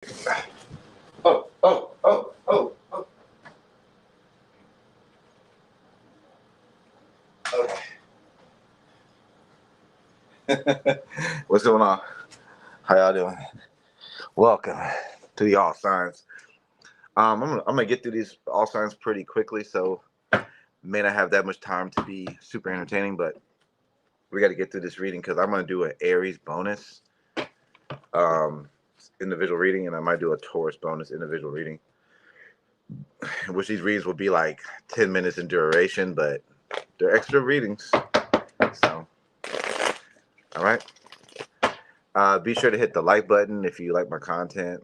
Oh, oh, oh, oh, oh. Okay. What's going on? How y'all doing? Welcome to the All Signs. I'm gonna get through these All Signs pretty quickly, so may not have that much time to be super entertaining, but we got to get through this reading because I'm gonna do an Aries bonus individual reading, and I might do a Taurus bonus individual reading, which these readings will be like 10 minutes in duration, but they're extra readings. So, all right. Be sure to hit the like button if you like my content.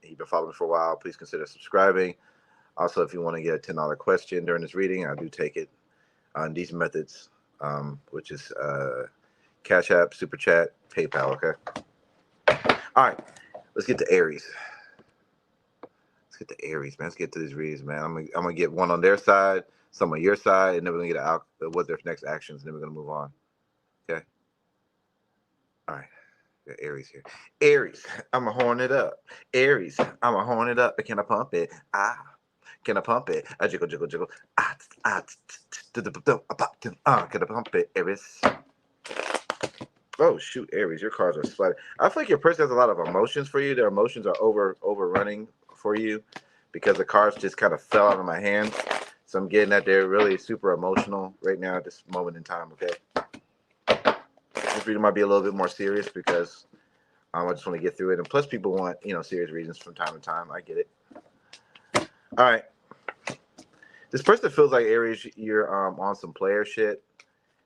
You've been following me for a while. Please consider subscribing. Also, if you want to get a $10 question during this reading, I do take it on these methods, which is Cash App, Super Chat, PayPal. Okay. All right. Let's get to Aries. Let's get to Aries, man. Let's get to these readings, man. I'm gonna get one on their side, some on your side, and then we're gonna get out what their next actions, and then we're gonna move on. Okay. All right. Got Aries here. Aries, I'ma horn it up. Aries, I'ma horn it up. Can I pump it? Can I pump it? Jiggle, jiggle, jiggle. Can I pump it? Aries. Oh shoot, Aries, your cards are splattered. I feel like your person has a lot of emotions for you. Their emotions are overrunning for you because the cards just kind of fell out of my hands. So I'm getting that they're really super emotional right now at this moment in time. Okay. This reading might be a little bit more serious because I just want to get through it. And plus, people want, serious reasons from time to time. I get it. All right. This person feels like, Aries, you're on some player shit.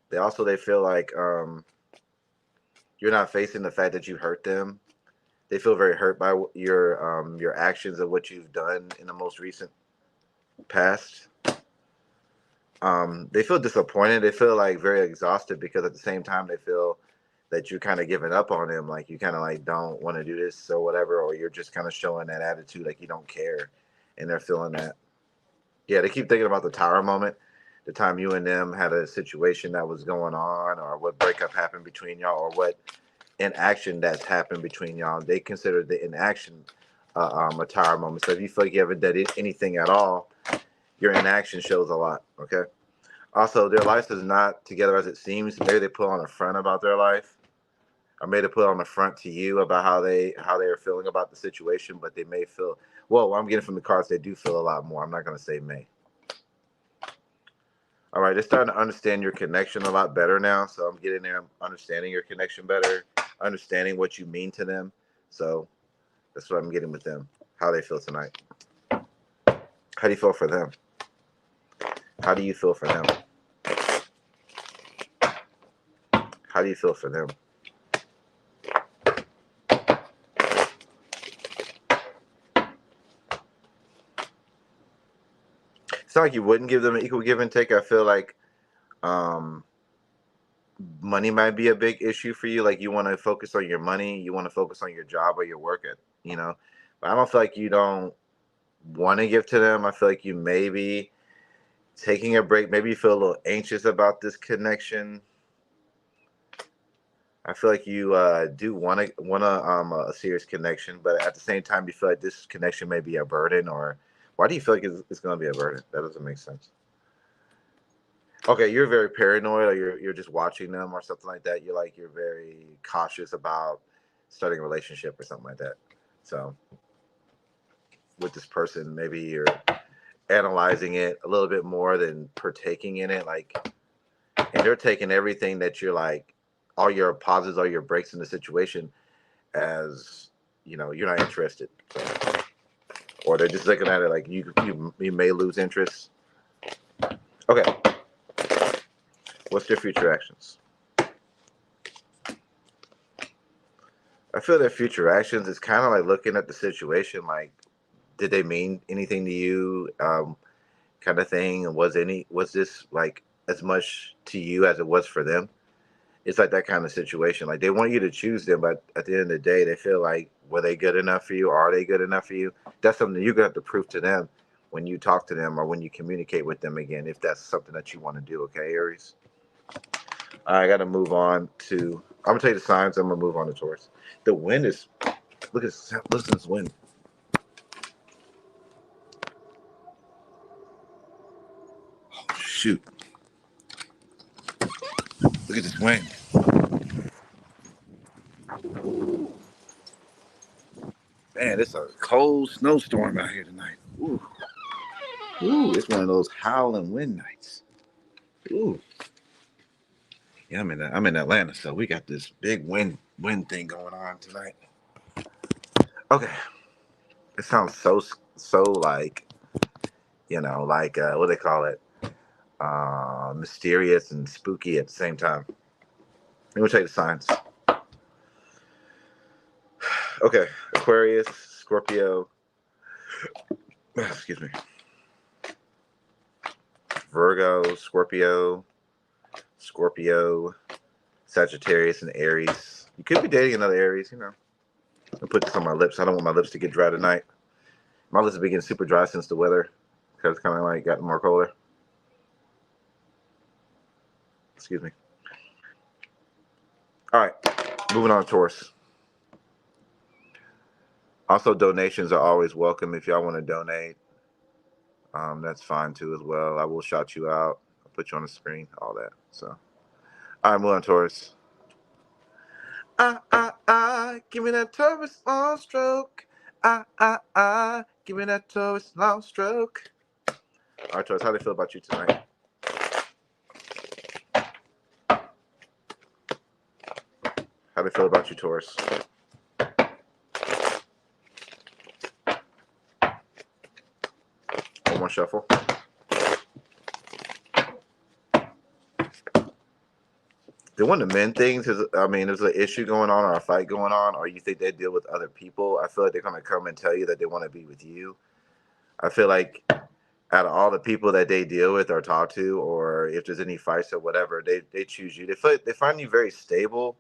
They feel like you're not facing the fact that you hurt them. They feel very hurt by your actions of what you've done in the most recent past. They feel disappointed. They feel like very exhausted because at the same time they feel that you're kind of giving up on them, like you kind of like don't want to do this or whatever, or you're just kind of showing that attitude like you don't care, and they're feeling that. Yeah, they keep thinking about the tower moment, the time you and them had a situation that was going on, or what breakup happened between y'all, or what inaction that's happened between y'all. They consider the inaction a tower moment. So if you feel like you haven't done anything at all, your inaction shows a lot. Okay. Also, their life is not together as it seems. Maybe they put on a front about their life, or maybe they put on the front to you about how they are feeling about the situation. But they may feel, well, what I'm getting from the cards, they do feel a lot more. I'm not going to say may. All right, they're starting to understand your connection a lot better now. So I'm getting there, understanding your connection better, understanding what you mean to them. So that's what I'm getting with them. How they feel tonight. How do you feel for them? How do you feel for them? How do you feel for them? It's not like you wouldn't give them an equal give and take. I feel like um, money might be a big issue for you. Like you want to focus on your money, you want to focus on your job or your work but I don't feel like you don't want to give to them. I feel like you may be taking a break. Maybe you feel a little anxious about this connection. I feel like you do want a serious connection, but at the same time, you feel like this connection may be a burden. Or why do you feel like it's going to be a burden? That doesn't make sense. Okay, you're very paranoid, or you're just watching them, or something like that. You're very cautious about starting a relationship or something like that. So with this person, maybe you're analyzing it a little bit more than partaking in it, and they're taking everything that you're like, all your pauses, all your breaks in the situation, as you're not interested. So, or they're just looking at it like you may lose interest. Okay, what's their future actions? I feel their future actions is kind of like looking at the situation like, did they mean anything to you, kind of thing, and was this like as much to you as it was for them? It's like that kind of situation. Like they want you to choose them, but at the end of the day, they feel like, were they good enough for you? Or are they good enough for you? That's something you're gonna have to prove to them when you talk to them or when you communicate with them again, if that's something that you want to do. Okay, Aries. I got to move on to. I'm gonna tell you the signs. I'm gonna move on to Taurus. The wind is Look at this. Listen to this wind. Oh, shoot. Look at this wind. Man, it's a cold snowstorm out here tonight. Ooh. Ooh, it's one of those howling wind nights. Ooh. Yeah, I'm in Atlanta, so we got this big wind thing going on tonight. Okay. It sounds so like, like what do they call it? Mysterious and spooky at the same time. Let me tell you the signs. Okay, Aquarius, Scorpio, excuse me, Virgo, Scorpio, Sagittarius, and Aries. You could be dating another Aries, I put this on my lips. I don't want my lips to get dry tonight. My lips have been getting super dry since the weather, because it's kind of like gotten more colder. Excuse me. All right, moving on to Taurus. Also, donations are always welcome. If y'all want to donate, that's fine too as well. I will shout you out. I'll put you on the screen, all that. So, all right, moving on, Taurus. Give me that Taurus long stroke. Give me that Taurus long stroke. All right, Taurus, how do they feel about you tonight? How do they feel about you, Taurus? One more shuffle. The one of the men things is, there's an issue going on or a fight going on, or you think they deal with other people. I feel like they're going to come and tell you that they want to be with you. I feel like out of all the people that they deal with or talk to, or if there's any fights or whatever, they choose you. They find you very stable.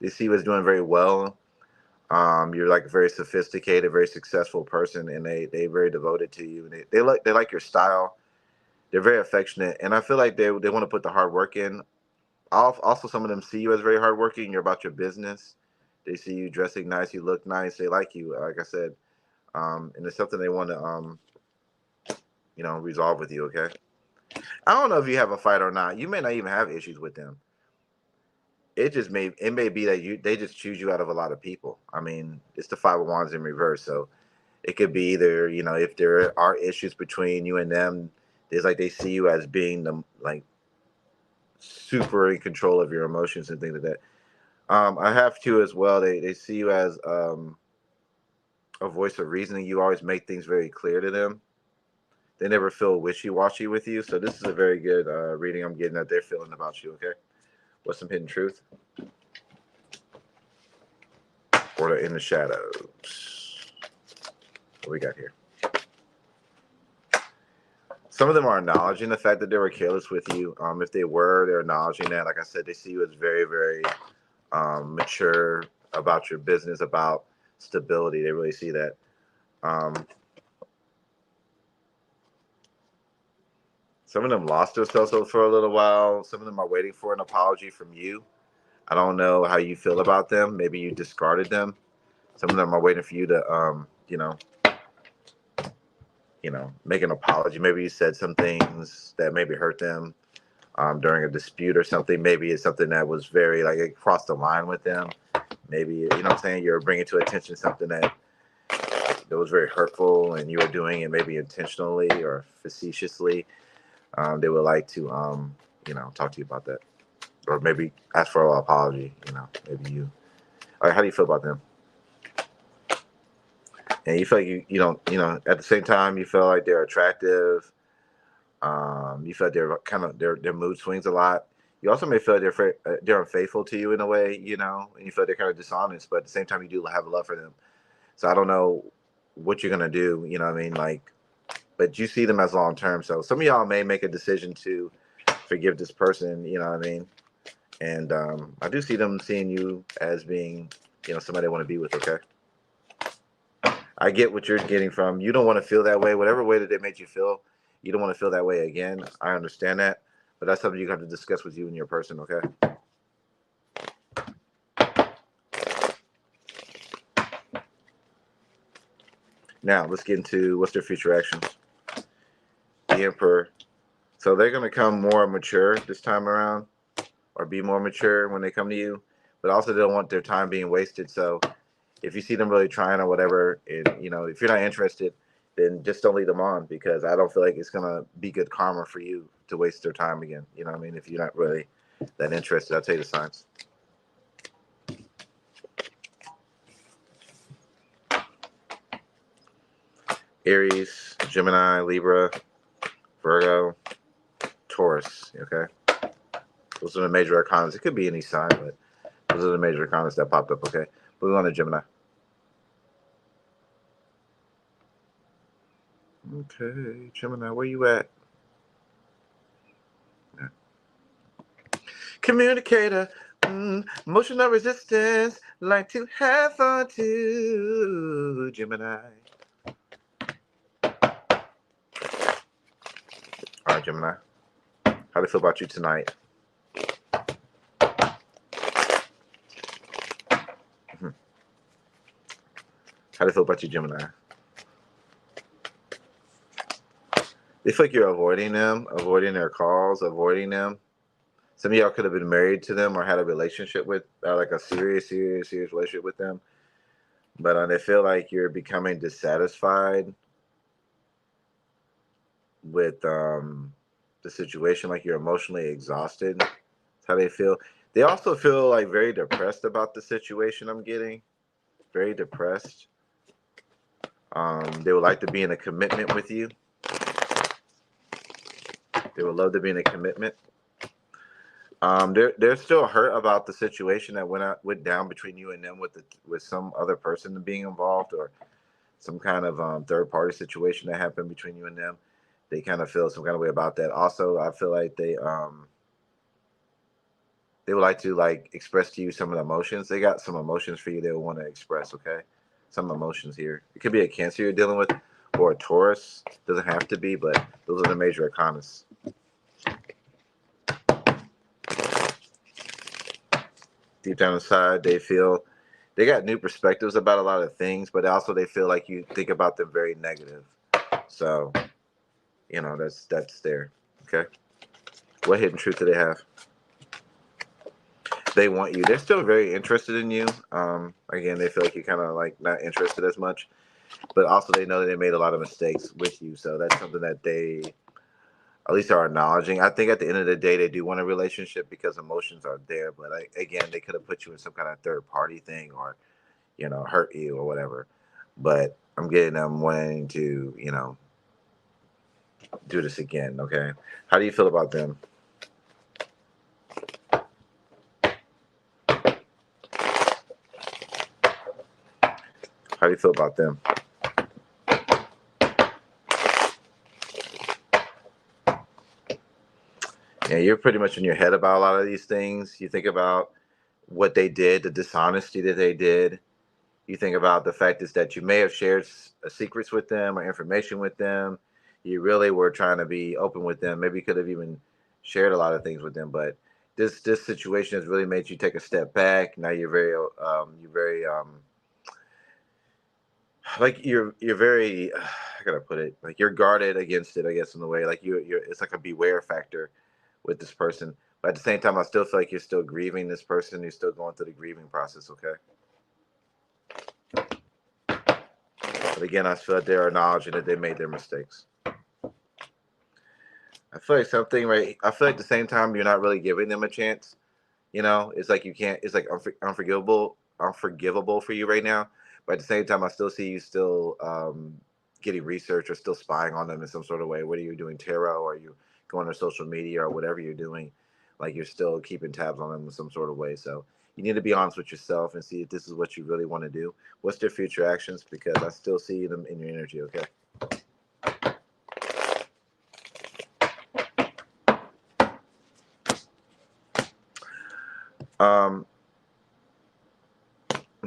They see you as doing very well. You're like a very sophisticated, very successful person, and they very devoted to you. And they like your style. They're very affectionate, and I feel like they want to put the hard work in. Also, some of them see you as very hardworking. You're about your business. They see you dressing nice. You look nice. They like you. Like I said, and it's something they want to, resolve with you. Okay. I don't know if you have a fight or not. You may not even have issues with them. It may be that they just choose you out of a lot of people. I mean, it's the Five of Wands in reverse. So it could be either, if there are issues between you and them, it's like they see you as being the super in control of your emotions and things like that. I have to as well. They see you as a voice of reasoning. You always make things very clear to them. They never feel wishy-washy with you. So this is a very good reading I'm getting that they're feeling about you, okay? What's some hidden truth? Order in the shadows. What we got here? Some of them are acknowledging the fact that they were careless with you. If they were, they're acknowledging that. Like I said, they see you as very, very mature about your business, about stability. They really see that. Some of them lost themselves for a little while. Some of them are waiting for an apology from you. I don't know how you feel about them. Maybe you discarded them. Some of them are waiting for you to, make an apology. Maybe you said some things that maybe hurt them during a dispute or something. Maybe it's something that was very, like, it crossed the line with them. Maybe, what I'm saying, you're bringing to attention something that was very hurtful and you were doing it maybe intentionally or facetiously. They would like to, talk to you about that. Or maybe ask for an apology, maybe you. All right, how do you feel about them? And you feel like you don't, at the same time, you feel like they're attractive. You feel like they're kind of, their mood swings a lot. You also may feel like they're unfaithful to you in a way, and you feel like they're kind of dishonest, but at the same time, you do have love for them. So I don't know what you're going to do, but you see them as long term. So some of y'all may make a decision to forgive this person, and I do see them seeing you as being, somebody they want to be with, okay? I get what you're getting from. You don't want to feel that way. Whatever way that they made you feel, you don't want to feel that way again. I understand that. But that's something you have to discuss with you and your person, okay? Now, let's get into what's their future actions. The Emperor. So they're going to come more mature this time around, or be more mature when they come to you, but also they don't want their time being wasted. So if you see them really trying or whatever, and if you're not interested, then just don't lead them on, because I don't feel like it's going to be good karma for you to waste their time again. You know what I mean? If you're not really that interested, I'll tell you the signs. Aries, Gemini, Libra, Virgo, Taurus. Okay, those are the major arcanas. It could be any sign, but those are the major arcanas that popped up. Okay, moving on to Gemini. Okay, Gemini, where you at? Yeah. Communicator, emotional resistance, like to have fun too, Gemini. All right, Gemini. How do you feel about you tonight? How do you feel about you, Gemini? They feel like you're avoiding them, avoiding their calls, avoiding them. Some of y'all could have been married to them or had a relationship with, like a serious relationship with them. But they feel like you're becoming dissatisfied with the situation, like you're emotionally exhausted. That's how they feel. They also feel like very depressed about the situation. I'm getting very depressed. They would like to be in a commitment with you. They would love to be in a commitment. They're still hurt about the situation that went down between you and them with some other person being involved, or some kind of third party situation that happened between you and them. They kind of feel some kind of way about that. Also, I feel like they would like to express to you some of the emotions. They got some emotions for you they would want to express. Okay, some emotions here. It could be a Cancer you're dealing with, or a Taurus. Doesn't have to be, but those are the major arcanas. Deep down inside, they feel they got new perspectives about a lot of things, but also they feel like you think about them very negative. So, that's there. Okay. What hidden truth do they have? They want you. They're still very interested in you. Again, they feel like you're kind of not interested as much, but also they know that they made a lot of mistakes with you. So that's something that they at least are acknowledging. I think at the end of the day, they do want a relationship because emotions are there. But again, they could have put you in some kind of third party thing, or hurt you or whatever. But I'm getting them wanting to do this again. Okay, how do you feel about them? How do you feel about them? Yeah, you're pretty much in your head about a lot of these things. You think about what they did, the dishonesty that they did. You think about the fact is that you may have shared secrets with them or information with them. You really were trying to be open with them. Maybe you could have even shared a lot of things with them, but this situation has really made you take a step back. Now you're very you're very I gotta put it, like you're guarded against it, I guess, in a way. Like you're it's like a beware factor with this person. But at the same time, I still feel like you're still grieving this person. You're still going through the grieving process, okay? But again, I feel like they're acknowledging that they made their mistakes. I feel like something, right? I feel like at the same time, you're not really giving them a chance. It's like you can't, it's like unforgivable for you right now. But at the same time, I still see you still getting research or still spying on them in some sort of way. Whether you're doing tarot or you going to social media or whatever you're doing, like you're still keeping tabs on them in some sort of way. So you need to be honest with yourself and see if this is what you really want to do. What's their future actions? Because I still see them in your energy, okay? I'm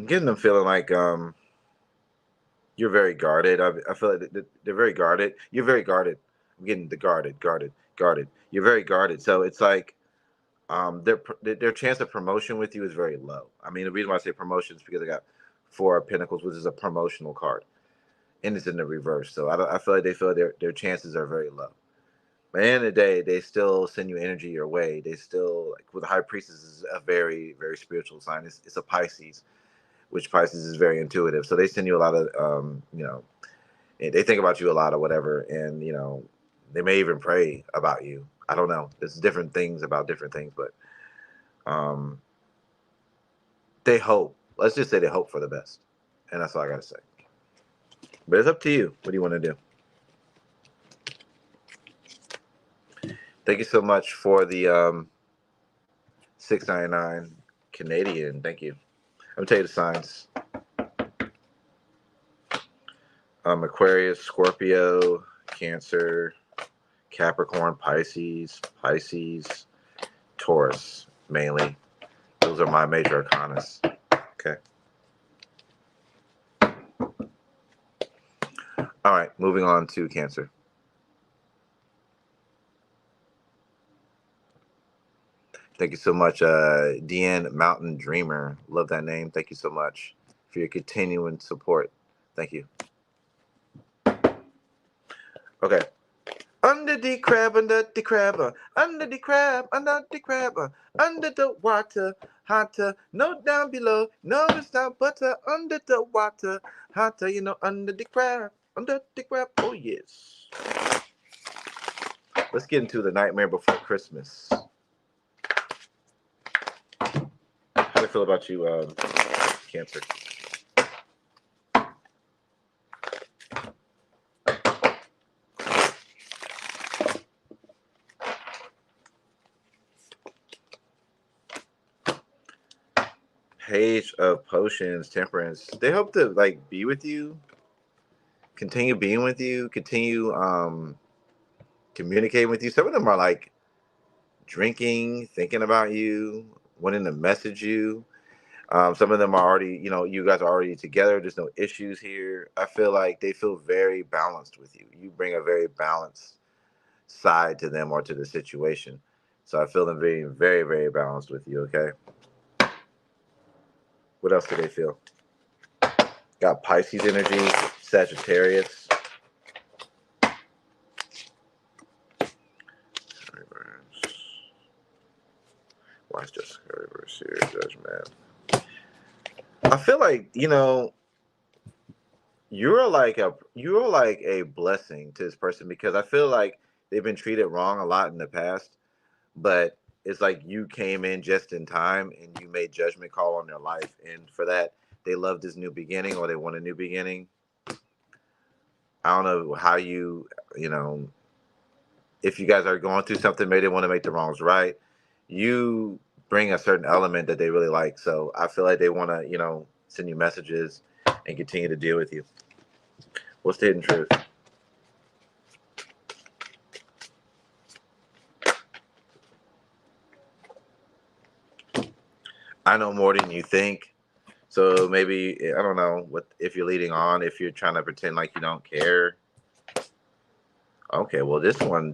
getting them feeling like you're very guarded. I feel like they're very guarded. You're very guarded. I'm getting the guarded. You're very guarded. So it's like their chance of promotion with you is very low. I mean, the reason why I say promotion is because I got 4 of Pentacles, which is a promotional card. and it's in the reverse. So I feel like they feel their chances are very low. But at the end of the day, they still send you energy your way. They still, like with the High Priestess, is a very, very spiritual sign. It's a Pisces, which Pisces is very intuitive. So they send you a lot of, they think about you a lot or whatever. And, they may even pray about you. I don't know. There's different things about different things, but they hope. Let's just say they hope for the best. And that's all I got to say. But it's up to you. What do you want to do? Thank you so much for the $6.99 Canadian. Thank you. I'm going to tell you the signs. Aquarius, Scorpio, Cancer, Capricorn, Pisces, Taurus, mainly. Those are my major arcanas. Okay. All right, moving on to Cancer. Thank you so much, Deanne Mountain Dreamer. Love that name. Thank you so much for your continuing support. Thank you. Okay. Under the crab, under the crab, under the crab, under the crab, under the water, hotter, no down below, no it's not butter, under the water, hotter, under the crab, oh yes. Let's get into the Nightmare Before Christmas. How do I feel about you, Cancer? Page of Potions, Temperance. They hope to be with you, continue being with you, continue communicating with you. Some of them are drinking, thinking about you, wanting to message you. Some of them are already, you guys are already together. There's no issues here. I feel like they feel very balanced with you. You bring a very balanced side to them or to the situation. So I feel them being very, very balanced with you, okay? What else do they feel? Got Pisces energy, Sagittarius. Why is just reverse here? Judgment. I feel like, you're like a blessing to this person, because I feel like they've been treated wrong a lot in the past, but it's like you came in just in time and you made judgment call on their life, and for that they love this new beginning, or they want a new beginning. I don't know how if you guys are going through something, maybe they want to make the wrongs right. You bring a certain element that they really like, so I feel like they want to send you messages and continue to deal with you. What's the hidden truth? I know more than you think. So maybe, I don't know what, if you're leading on, if you're trying to pretend like you don't care. Okay, well this one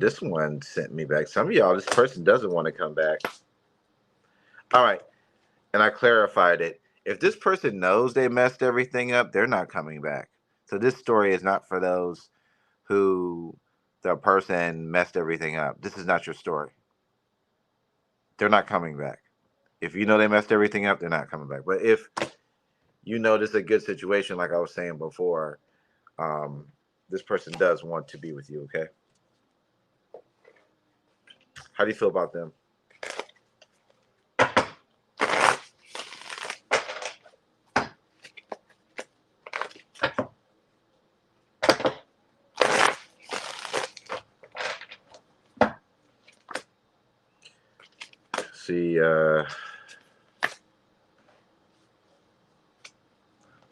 sent me back. Some of y'all, this person doesn't want to come back. All right. And I clarified it. If this person knows they messed everything up, they're not coming back. So this story is not for those who the person messed everything up. This is not your story. They're not coming back. If you know they messed everything up, they're not coming back. But if you know this is a good situation, like I was saying before, this person does want to be with you, okay? How do you feel about them? See,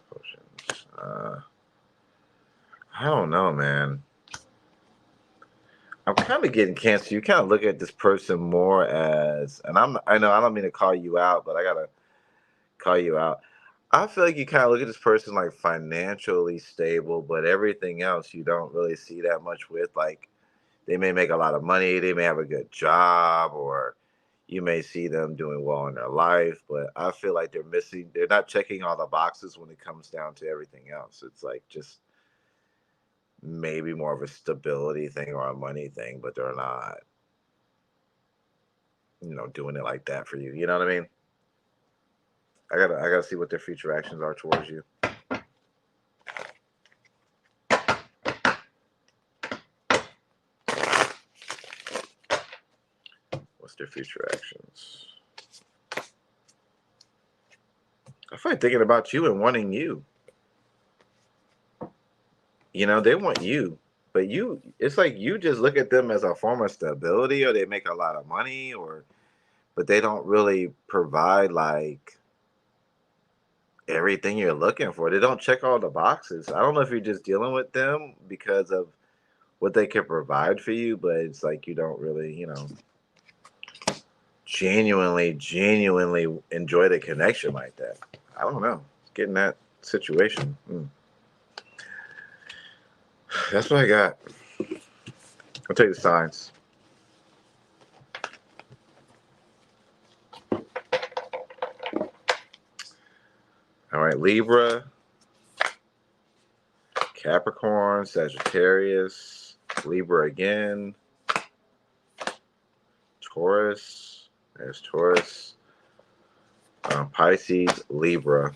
potions. I don't know, man. I'm kind of getting Cancer. You kind of look at this person more as, and I know I don't mean to call you out, but I gotta call you out. I feel like you kind of look at this person like financially stable, but everything else you don't really see that much with. Like, they may make a lot of money, they may have a good job, or you may see them doing well in their life, but I feel like they're not checking all the boxes when it comes down to everything else. It's like just maybe more of a stability thing or a money thing, but they're not, doing it like that for you. You know what I mean? I gotta see what their future actions are towards you. What's their future actions? I feel like thinking about you and wanting you. They want you, but it's like you just look at them as a form of stability, or they make a lot of money, but they don't really provide like everything you're looking for. They don't check all the boxes. I don't know if you're just dealing with them because of what they can provide for you, but it's like you don't really, genuinely enjoy the connection like that. I don't know. Getting that situation. That's what I got. I'll take the signs. All right, Libra, Capricorn, Sagittarius, Libra again, Taurus, there's Taurus, Pisces, Libra.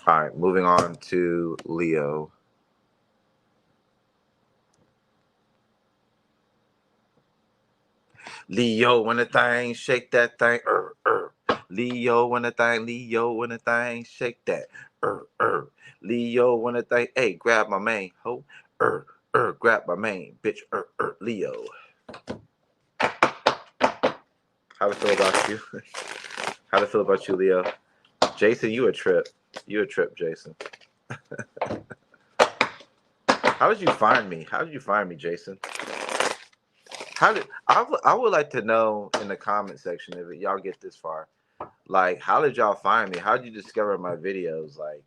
All right, moving on to Leo. Leo, when the thing, shake that thing, Leo, when the thing, shake that, Leo, when the thing, hey, grab my main, ho, grab my main, bitch, Leo. How to feel about you? How to feel about you, Leo? Jason, you a trip. You a trip, Jason. How did you find me? How did you find me, Jason? I would like to know in the comment section if y'all get this far. Like, how did y'all find me? How did you discover my videos? Like,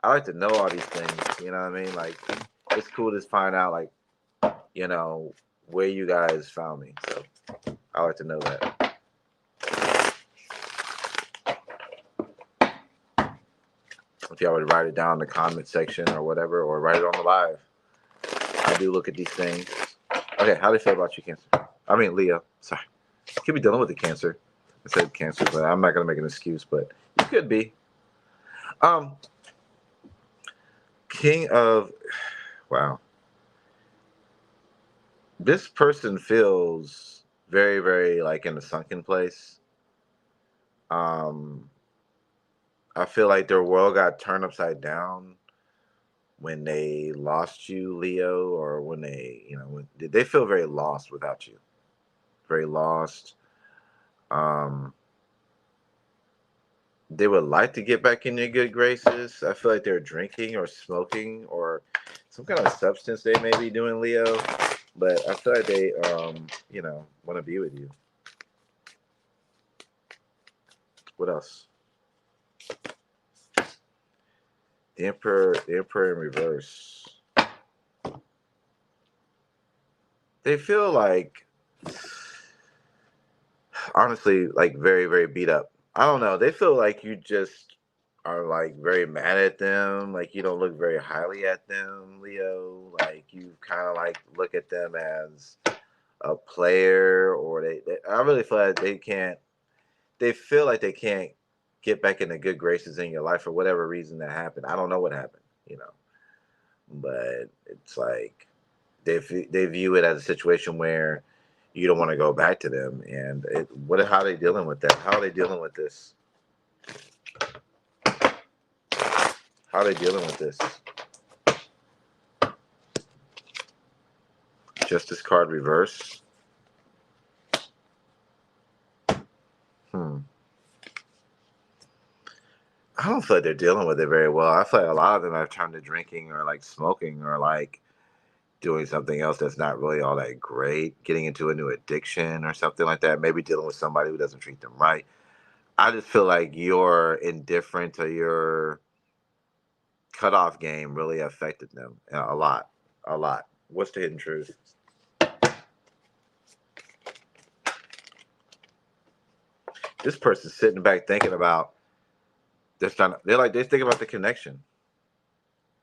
I like to know all these things. You know what I mean? Like, it's cool to find out, like, where you guys found me. So, I like to know that. If y'all would write it down in the comment section or whatever, or write it on the live. I do look at these things. Okay, how do you feel about you, Cancer? I mean, Leo. Sorry. You could be dealing with the Cancer. I said Cancer, but I'm not going to make an excuse, but you could be. King of... Wow. This person feels very, very, like, in a sunken place. I feel like their world got turned upside down when they lost you, Leo, or when when they feel very lost without you. Very lost. They would like to get back in your good graces. I feel like they're drinking or smoking or some kind of substance they may be doing, Leo. But I feel like they, want to be with you. What else? The Emperor in reverse. They feel like, honestly, like very, very beat up. I don't know. They feel like you just are like very mad at them. Like you don't look very highly at them, Leo. Like you kind of like look at them as a player, or I really feel like they feel like they can't get back into good graces in your life for whatever reason that happened. I don't know what happened, but it's like they view it as a situation where you don't want to go back to them. And how are they dealing with that? How are they dealing with this? How are they dealing with this? Justice card reverse. I don't feel like they're dealing with it very well. I feel like a lot of them have turned to drinking or like smoking or like doing something else that's not really all that great, getting into a new addiction or something like that, maybe dealing with somebody who doesn't treat them right. I just feel like your indifference or your cutoff game really affected them a lot. A lot. What's the hidden truth? This person's sitting back thinking about they think about the connection.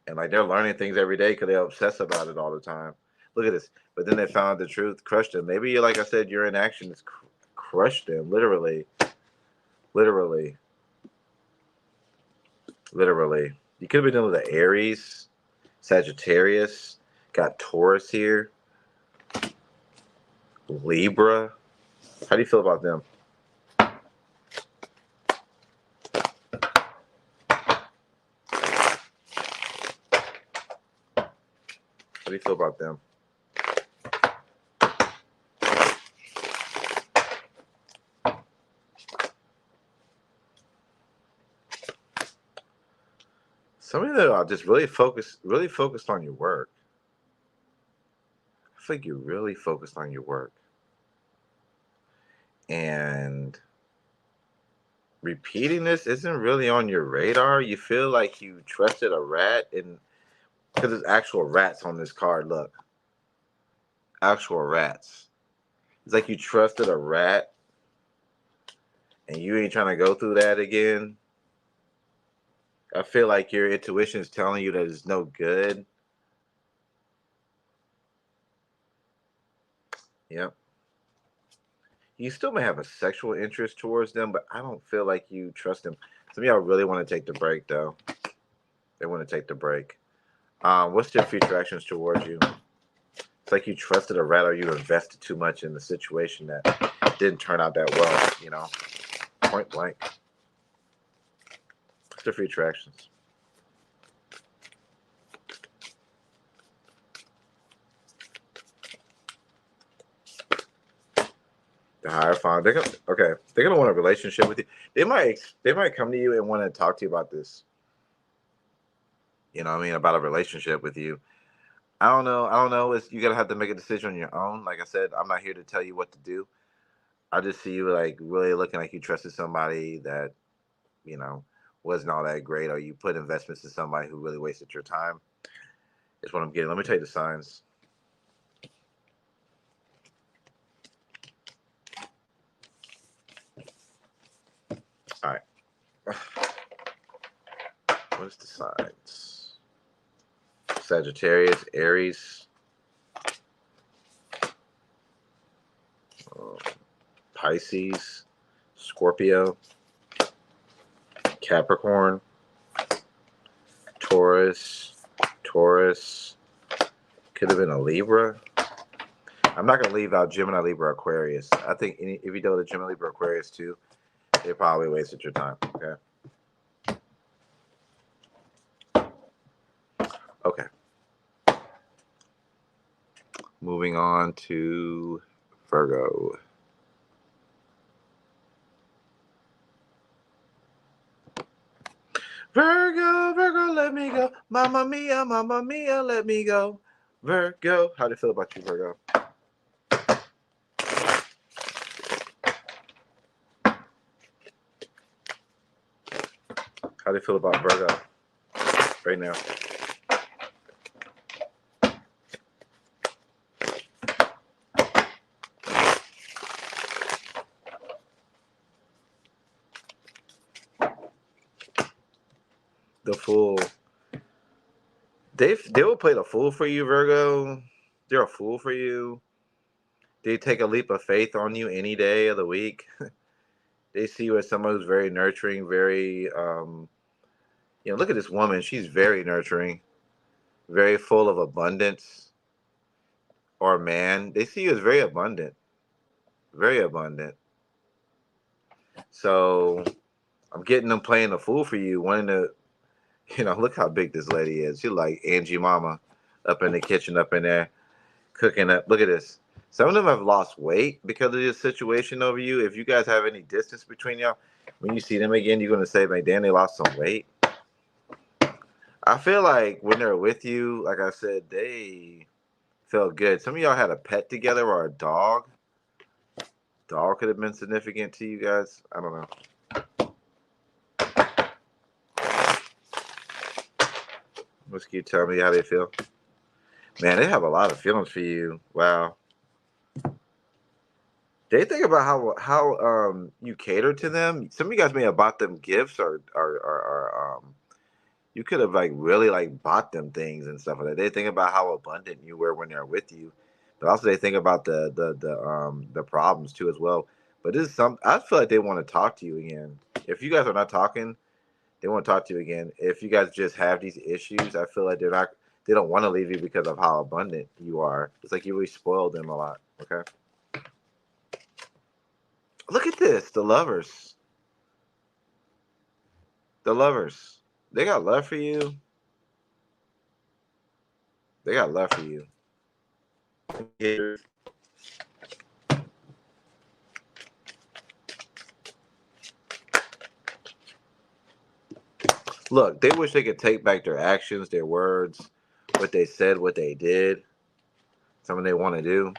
And like they're learning things every day because they obsess about it all the time. Look at this. But then they found the truth, crushed them. Maybe, like I said, your inaction has crushed them, literally. Literally. Literally. You could have been dealing with the Aries, Sagittarius, got Taurus here, Libra. How do you feel about them? How do you feel about them? Some of them are just really focused on your work. I think you're really focused on your work. And repeating this isn't really on your radar. You feel like you trusted a rat, and because there's actual rats on this card. Look, actual rats. It's like you trusted a rat, and you ain't trying to go through that again. I feel like your intuition is telling you that it's no good. Yep. You still may have a sexual interest towards them, but I don't feel like you trust them. Some of y'all really want to take the break, though. They want to take the break. What's their future actions towards you? It's like you trusted a rat, or you invested too much in the situation that didn't turn out that well, you know? Point blank. What's their future actions? The Hierophant. They're gonna want a relationship with you. They might come to you and want to talk to you about this. You know what I mean? About a relationship with you. I don't know. You gotta have to make a decision on your own. Like I said, I'm not here to tell you what to do. I just see you like really looking like you trusted somebody that, you know, wasn't all that great, or you put investments in somebody who really wasted your time. Is what I'm getting. Let me tell you the signs. All right. What is the signs? Sagittarius, Aries, Pisces, Scorpio, Capricorn, Taurus, could have been a Libra. I'm not going to leave out Gemini, Libra, Aquarius. I think if you deal with Gemini, Libra, Aquarius too, they probably wasted your time. Okay. Okay. Moving on to Virgo. Virgo, let me go. Mamma mia, let me go. Virgo. How do you feel about you, Virgo? How do you feel about Virgo right now? The Fool. They will play the fool for you, Virgo. They're a fool for you. They take a leap of faith on you any day of the week. They see you as someone who's very nurturing, very, look at this woman. She's very nurturing, very full of abundance. Or man, they see you as very abundant, very abundant. So I'm getting them playing the fool for you, wanting to, look how big this lady is. She's like Angie Mama up in the kitchen, up in there, cooking up. Look at this. Some of them have lost weight because of this situation over you. If you guys have any distance between y'all, when you see them again, you're going to say, man, damn, they lost some weight. I feel like when they're with you, like I said, they feel good. Some of y'all had a pet together or a dog. Dog could have been significant to you guys. I don't know. Let's keep telling me how they feel. Man, they have a lot of feelings for you. Wow. They think about how you cater to them. Some of you guys may have bought them gifts, or you could have like really like bought them things and stuff like that. They think about how abundant you were when they're with you, but also they think about the problems too as well. But this is some. I feel like they want to talk to you again. If you guys are not talking, they want to talk to you again. If you guys just have these issues, I feel like they're not. They don't want to leave you because of how abundant you are. It's like you really spoiled them a lot. Okay. Look at this. The lovers. The lovers. They got love for you. They got love for you. Look, they wish they could take back their actions, their words, what they said, what they did, something they want to do.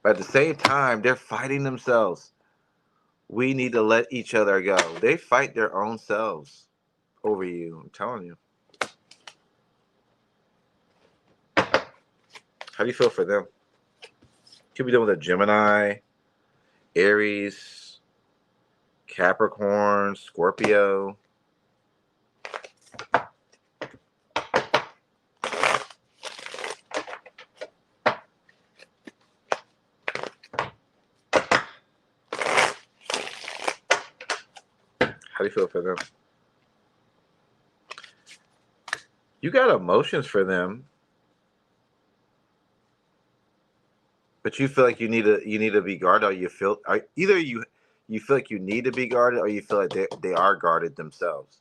But at the same time, they're fighting themselves. We need to let each other go. They fight their own selves over you. I'm telling you. How do you feel for them? Could be dealing with a Gemini, Aries, Capricorn, Scorpio. How do you feel for them? You got emotions for them, but you feel like you need to be guarded, or you feel either you feel like you need to be guarded, or you feel like they are guarded themselves.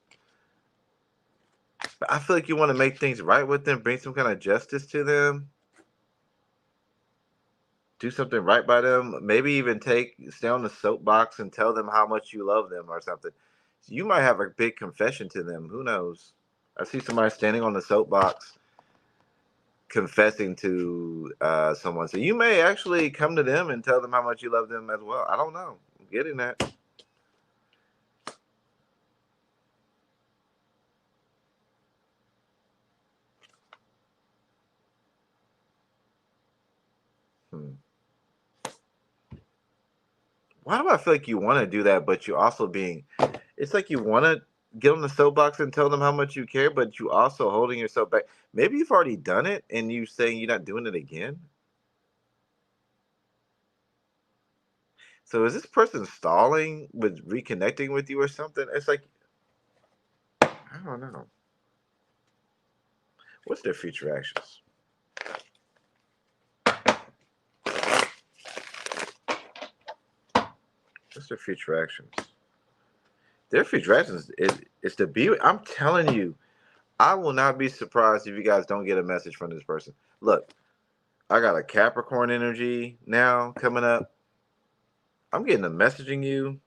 But I feel like you want to make things right with them, bring some kind of justice to them, do something right by them. Maybe even stay on the soapbox and tell them how much you love them or something. You might have a big confession to them. Who knows? I see somebody standing on the soapbox confessing to someone. So you may actually come to them and tell them how much you love them as well. I don't know. I'm getting that. Why do I feel like you want to do that, but you also it's like you want to get on the soapbox and tell them how much you care, but you also holding yourself back. Maybe you've already done it and you saying you're not doing it again. So is this person stalling with reconnecting with you or something? It's like, I don't know. What's their future actions? What's their future actions? Their future actions is to be. I'm telling you, I will not be surprised if you guys don't get a message from this person. Look, I got a Capricorn energy now coming up. I'm getting a messaging you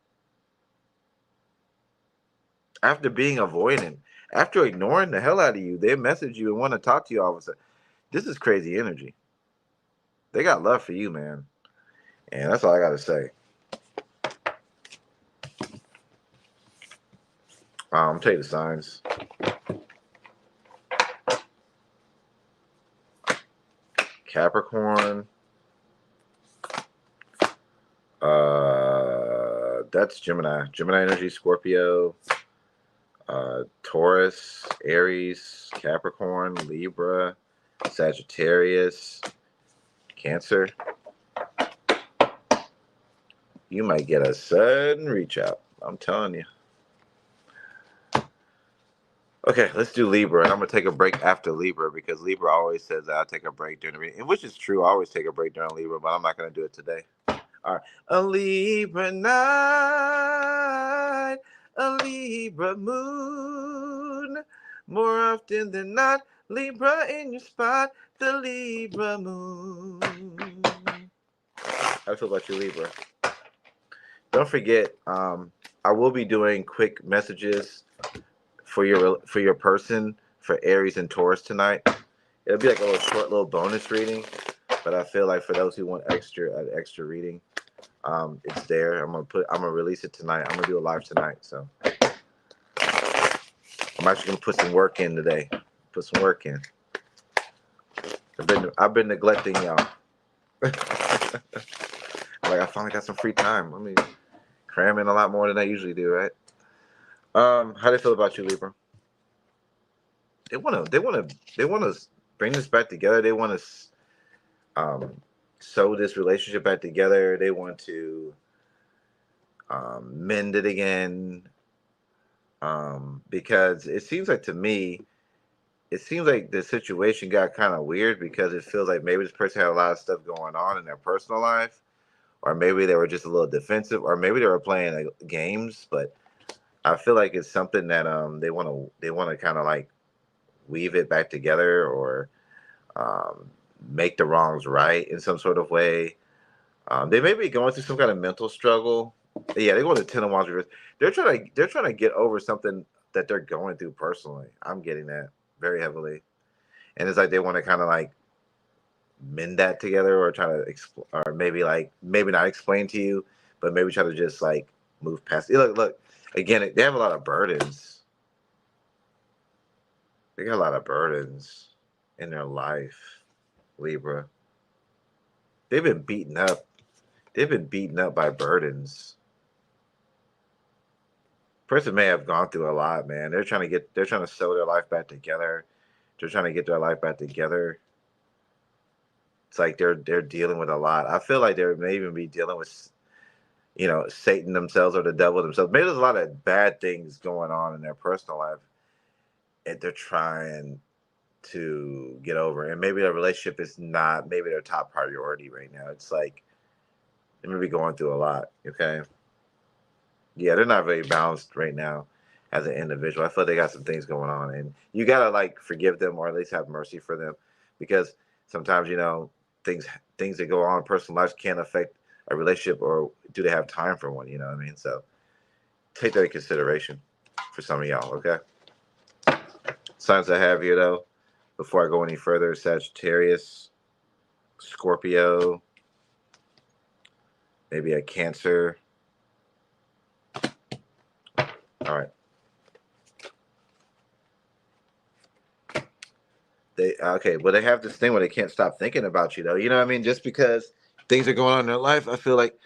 after being avoidant, after ignoring the hell out of you. They message you and want to talk to you all of a sudden. This is crazy energy. They got love for you, man. And that's all I got to say. I'm tell you the signs. Capricorn. That's Gemini. Gemini energy, Scorpio. Taurus, Aries, Capricorn, Libra, Sagittarius, Cancer. You might get a sudden reach out. I'm telling you. Okay, let's do Libra, and I'm gonna take a break after Libra because Libra always says that I'll take a break during the reading, which is true. I always take a break during Libra, but I'm not gonna do it today. All right, a Libra night, a Libra moon. More often than not, Libra in your spot, the Libra moon. How do you feel about your Libra? Don't forget, I will be doing quick messages for your person for Aries and Taurus tonight. It'll be like a short little bonus reading, but I feel like for those who want an extra reading, it's there. I'm gonna release it tonight. I'm gonna do it live tonight. So I'm actually gonna put some work in today. Put some work in. I've been neglecting y'all. Like, I finally got some free time. Let me cram in a lot more than I usually do, right? How do they feel about you, Libra? They wanna bring this back together. They want to sew this relationship back together. They want to mend it again. Because it seems like, to me, it seems like the situation got kind of weird, because it feels like maybe this person had a lot of stuff going on in their personal life, or maybe they were just a little defensive, or maybe they were playing like games. But I feel like it's something that they want to kind of like weave it back together, or um, make the wrongs right in some sort of way. They may be going through some kind of mental struggle. Yeah, they're going to Ten of Wands reverse. They're trying to get over something that they're going through personally. I'm getting that very heavily, and it's like they want to kind of like mend that together, or try to or maybe not explain to you, but maybe try to just like move past it. Look, again, they have a lot of burdens. They got a lot of burdens in their life, Libra. They've been beaten up. They've been beaten up by burdens. Person may have gone through a lot, man. They're trying to sew their life back together. They're trying to get their life back together. It's like they're dealing with a lot. I feel like they may even be dealing with, Satan themselves, or the devil themselves. Maybe there's a lot of bad things going on in their personal life, and they're trying to get over. And maybe their relationship is not maybe their top priority right now. It's like they may be going through a lot. Okay. Yeah, they're not very balanced right now as an individual. I feel like they got some things going on, and you gotta like forgive them, or at least have mercy for them, because sometimes things things that go on in personal lives can affect a relationship, or do they have time for one? You know what I mean? So take that in consideration for some of y'all. Okay. Signs I have here, though, before I go any further: Sagittarius, Scorpio, maybe a Cancer. All right. Well, they have this thing where they can't stop thinking about you, though. You know what I mean? Just because things are going on in their life, I feel like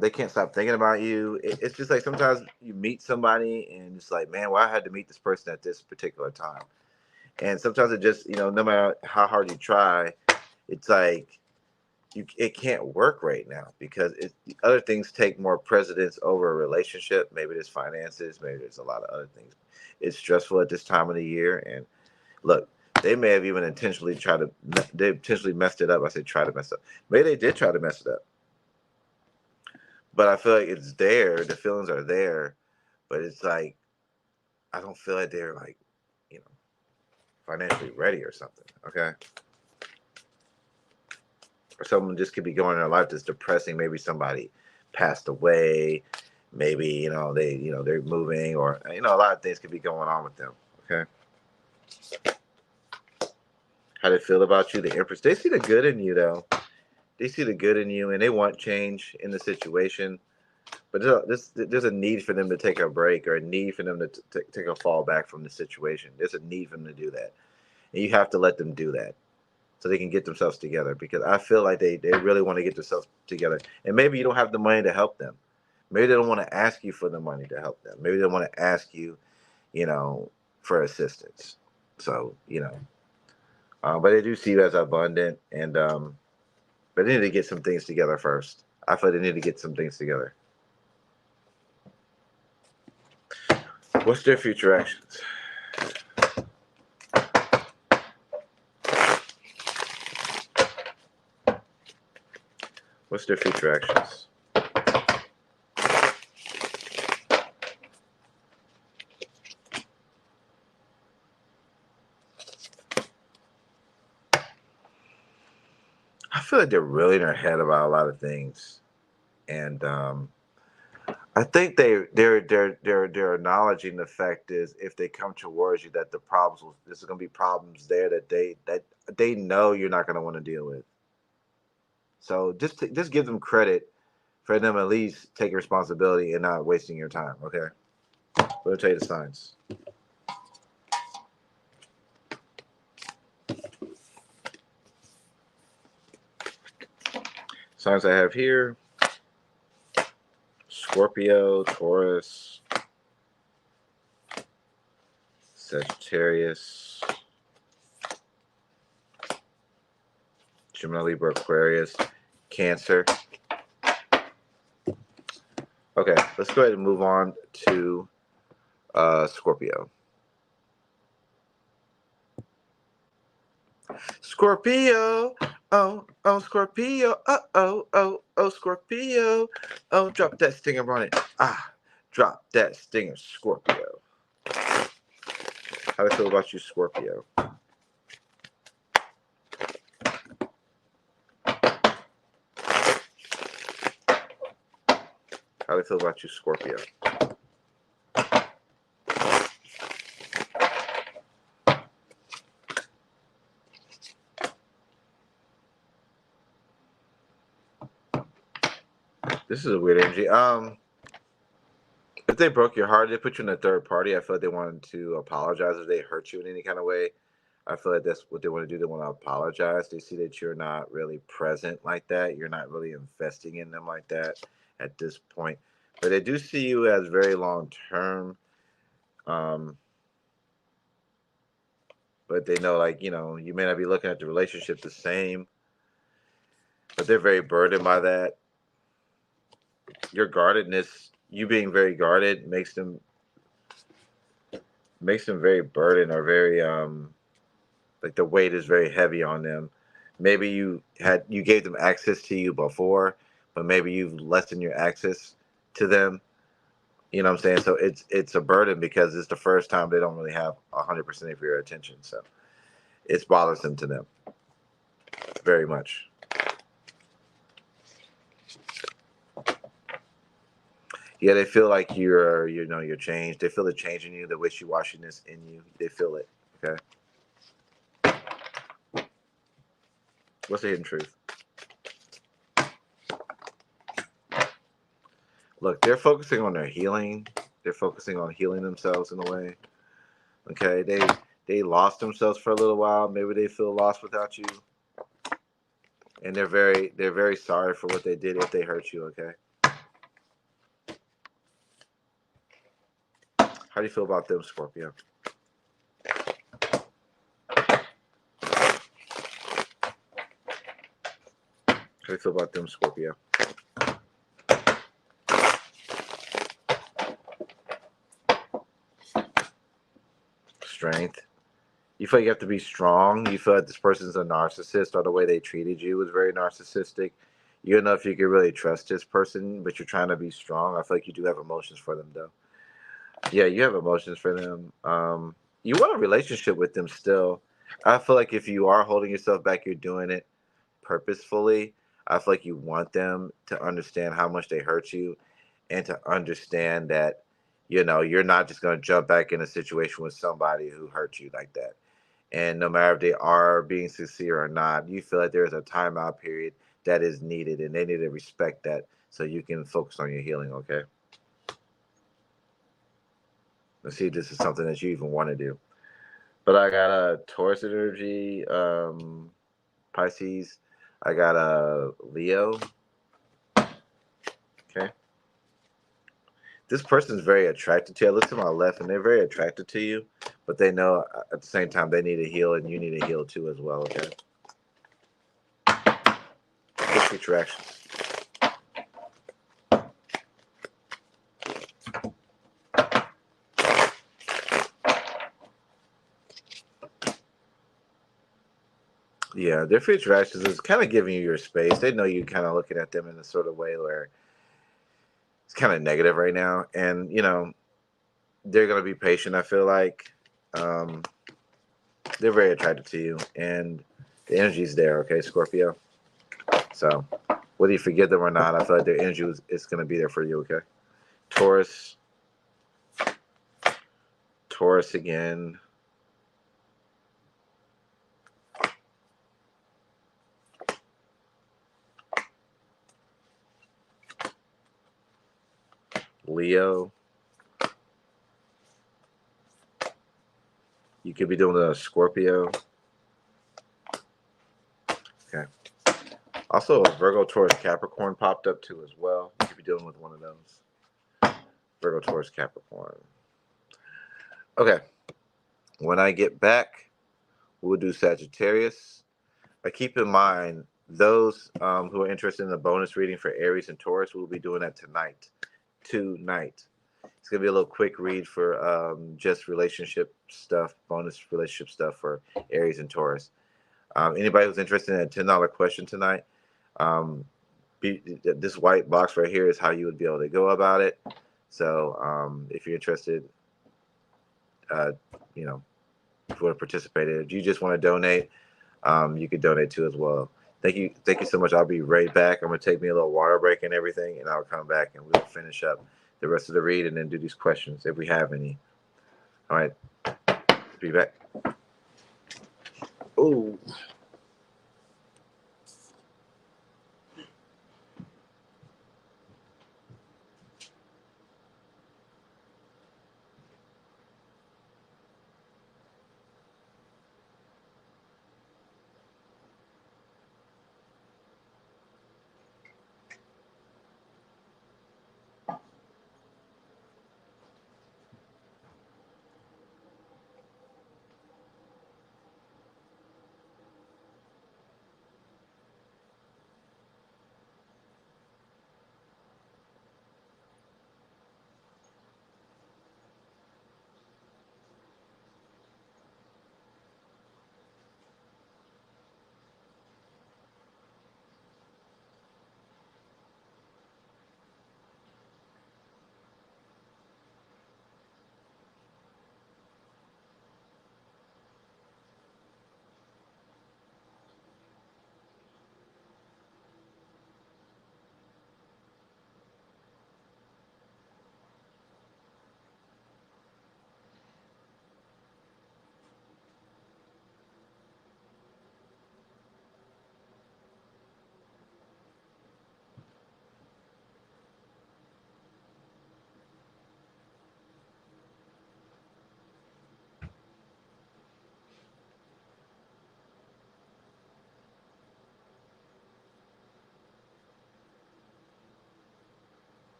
they can't stop thinking about you. It's just like sometimes you meet somebody and it's like, man, well, I had to meet this person at this particular time. And sometimes it just, no matter how hard you try, it's like it can't work right now, because other things take more precedence over a relationship. Maybe there's finances, maybe there's a lot of other things. It's stressful at this time of the year, and look, they may have even they intentionally messed it up. I say try to mess up. Maybe they did try to mess it up. But I feel like it's there. The feelings are there. But it's like, I don't feel like they're like, you know, financially ready or something. Okay. Or someone just could be going in their life that's depressing. Maybe somebody passed away. Maybe, they're moving, or, a lot of things could be going on with them. Okay. How they feel about you, the Empress. They see the good in you, though. They see the good in you, and they want change in the situation. But there's a need for them to take a break, or a need for them to take a fall back from the situation. There's a need for them to do that. And you have to let them do that so they can get themselves together, because I feel like they really want to get themselves together. And maybe you don't have the money to help them. Maybe they don't want to ask you for the money to help them. Maybe they don't want to ask you, for assistance. So, but they do see you as abundant, and but they need to get some things together first. I feel they need to get some things together. What's their future actions? What's their future actions? I feel like they're really in their head about a lot of things, and I think they're acknowledging the fact is, if they come towards you, that there's going to be problems there that they know you're not going to want to deal with. So just give them credit for them at least taking responsibility and not wasting your time. Okay, we'll tell you the signs. signs I have here: Scorpio, Taurus, Sagittarius, Gemini, Libra, Aquarius, Cancer. Okay, let's go ahead and move on to Scorpio. Scorpio, oh, oh, Scorpio, oh, Scorpio, oh, drop that stinger on it. Drop that stinger, Scorpio. How do I feel about you, Scorpio? How do I feel about you, Scorpio? This is a weird energy. If they broke your heart, they put you in a third party. I feel like they wanted to apologize if they hurt you in any kind of way. I feel like that's what they want to do. They want to apologize. They see that you're not really present like that. You're not really investing in them like that at this point. But they do see you as very long term. But they know, like, you know, you may not be looking at the relationship the same. But they're very burdened by that. Your guardedness, you being very guarded, makes them very burdened, or very like the weight is very heavy on them. Maybe you gave them access to you before, but maybe you've lessened your access to them. You know what I'm saying? So it's a burden because it's the first time they don't really have 100% of your attention. So it's bothersome to them very much. Yeah, they feel like you're changed. They feel the change in you, the wishy-washiness in you. They feel it. Okay. What's the hidden truth? Look, they're focusing on their healing. They're focusing on healing themselves in a way. Okay, they lost themselves for a little while. Maybe they feel lost without you, and they're very sorry for what they did if they hurt you. Okay. How do you feel about them, Scorpio? How do you feel about them, Scorpio? Strength. You feel like you have to be strong. You feel like this person's a narcissist, or the way they treated you was very narcissistic. You don't know if you can really trust this person, but you're trying to be strong. I feel like you do have emotions for them, though. Yeah, you have emotions for them. You want a relationship with them still. I feel like if you are holding yourself back, you're doing it purposefully. I feel like you want them to understand how much they hurt you, and to understand that, you're not just going to jump back in a situation with somebody who hurt you like that. And no matter if they are being sincere or not, you feel like there's a timeout period that is needed, and they need to respect that so you can focus on your healing, okay? Let's see if this is something that you even want to do. But I got a Taurus energy, Pisces. I got a Leo. Okay. This person's very attracted to you. I look to my left, and they're very attracted to you. But they know at the same time they need to heal, and you need to heal too as well, okay? What's future actions? Yeah, their future actions is kind of giving you your space. They know you kind of looking at them in a sort of way where it's kind of negative right now. And, they're going to be patient, I feel like. They're very attracted to you. And the energy's there, okay, Scorpio? So whether you forgive them or not, I feel like their energy is going to be there for you, okay? Taurus. Taurus again. Leo. You could be doing a Scorpio. Okay. Also, a Virgo, Taurus, Capricorn popped up too as well. You could be dealing with one of those. Virgo, Taurus, Capricorn. Okay. When I get back, we'll do Sagittarius. Keep in mind, those who are interested in the bonus reading for Aries and Taurus, we'll be doing that tonight. It's going to be a little quick read for just relationship stuff, bonus relationship stuff for Aries and Taurus. Anybody who's interested in a $10 question tonight, this white box right here is how you would be able to go about it. So if you're interested, you know, if you want to participate in it, if you just want to donate, you can donate too as well. Thank you so much. I'll be right back. I'm going to take me a little water break and everything, and I'll come back and we'll finish up the rest of the read and then do these questions if we have any. All right. Be back. Oh.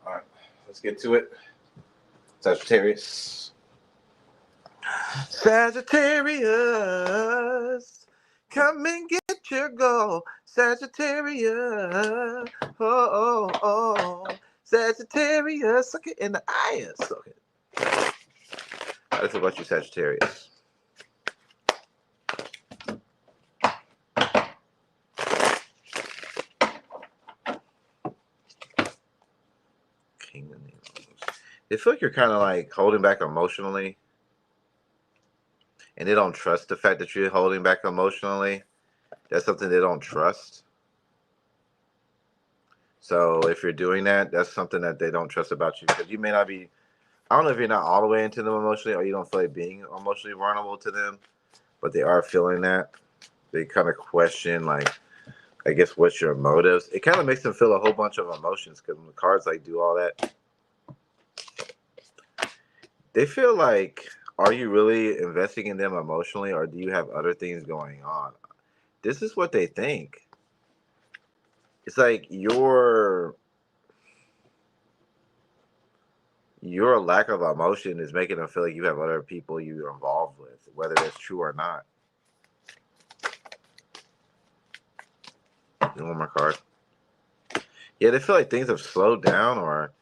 All right, let's get to it. Sagittarius. Sagittarius, come and get your goal. Sagittarius, oh. Sagittarius, suck it in the eyes. Okay. How do you feel about you, Sagittarius? King of Needles. They feel like you're kind of like holding back emotionally, and they don't trust the fact that you're holding back emotionally. That's something they don't trust. So if you're doing that, that's something that they don't trust about you, because you may not be, I don't know if you're not all the way into them emotionally or you don't feel like being emotionally vulnerable to them, but they are feeling that. They kind of question, like, I guess, what's your motives? It kind of makes them feel a whole bunch of emotions, because when the cards like do all that, they feel like, are you really investing in them emotionally, or do you have other things going on? This is what they think. It's like your lack of emotion is making them feel like you have other people you're involved with, whether that's true or not. One more card. Yeah, they feel like things have slowed down, or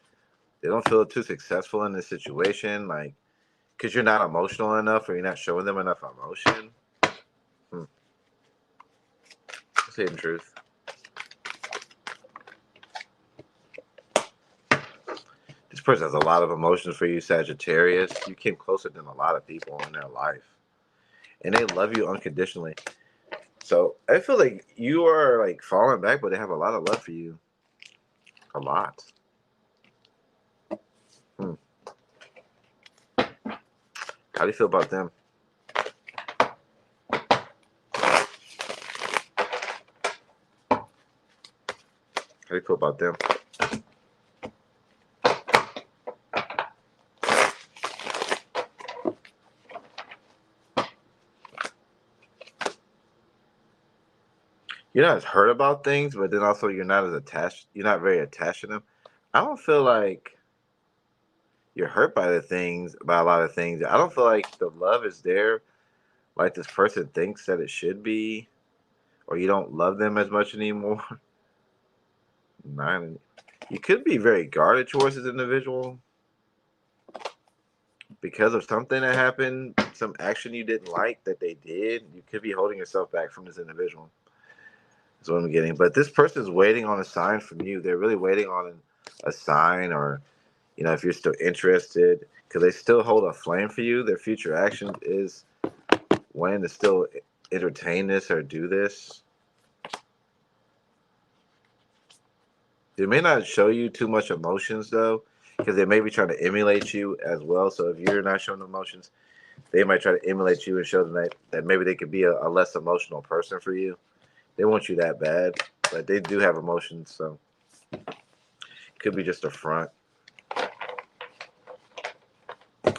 they don't feel too successful in this situation, like, because you're not emotional enough, or you're not showing them enough emotion. That's hidden truth. person has a lot of emotions for you, Sagittarius. You came closer than a lot of people in their life. And they love you unconditionally. So I feel like you are like falling back, but they have a lot of love for you. A lot. How do you feel about them? How do you feel about them? You're not as hurt about things, but then also you're not as attached. You're not very attached to them. I don't feel like you're hurt by by a lot of things. I don't feel like the love is there, like this person thinks that it should be, or you don't love them as much anymore. Nine. You could be very guarded towards this individual because of something that happened, some action you didn't like that they did. You could be holding yourself back from this individual. That's what I'm getting. But this person is waiting on a sign from you. They're really waiting on a sign, or if you're still interested, because they still hold a flame for you. Their future action is wanting to still entertain this or do this. They may not show you too much emotions though, because they may be trying to emulate you as well. So if you're not showing emotions, they might try to emulate you and show them that maybe they could be a less emotional person for you. They want you that bad, but they do have emotions, so it could be just a front.